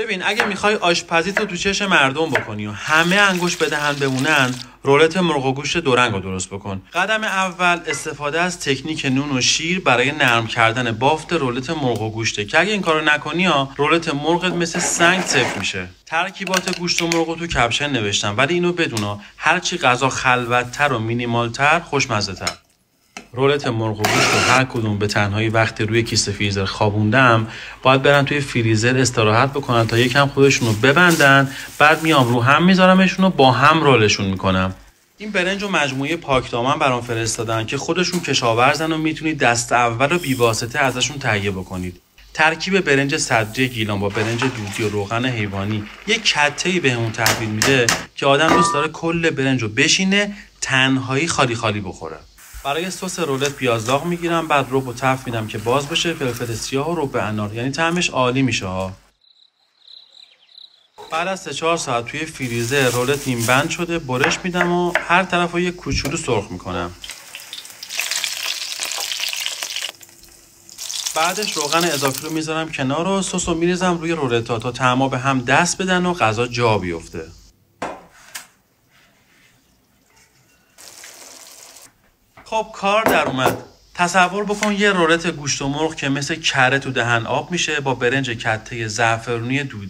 ببین اگه میخوای آشپزی تو چش مردم بکنی و همه انگوش به دهن بمونن، رولت مرغ و گوشت دورنگ رو درست بکن. قدم اول استفاده از تکنیک نون و شیر برای نرم کردن بافت رولت مرغ و گوشته که اگه این کارو نکنی رولت مرغت مثل سنگ سفت میشه. ترکیبات گوشت و مرغ رو تو کپشن نوشتم، ولی اینو بدون هرچی غذا خلوت‌تر و مینیمال‌تر خوشمزه‌تر. رولت مرغ و گوشت رو هر کدوم به تنهایی وقتی روی کیسه فریزر خوابوندم باید برن توی فریزر استراحت بکنن تا یکم خودشون رو ببندن. بعد میام رو هم میذارمشون و با هم رولشون میکنم. این برنج و مجموعه پاکدامن برام فرستادن که خودشون کشاورزن و میتونید دست اول و بی‌واسطه ازشون تهیه بکنید. ترکیب برنج صدری گیلان با برنج دودی و روغن حیوانی یک کته‌ای بهمون تحویل میده که آدم دوست داره کل برنج رو بشینه تنهایی خالی خالی بخوره. برای سس رولت پیاز داغ میگیرم، بعد رب و تفت میدم که باز بشه، فلفل سیاه و رب انار، یعنی طعمش عالی میشه ها. بعد از 3-4 ساعت توی فریزر رولت نیم بند شده، برش میدم و هر طرف رو یک کوچولو سرخ میکنم. بعدش روغن اضافی رو میذارم کنار و سس رو میریزم روی رولتا تا طعما به هم دست بدن و غذا جا بیفته. خب کار در اومد. تصور بکن یه رولت گوشت و مرغ که مثل کره تو دهن آب میشه با برنج کته زعفرونی دودی.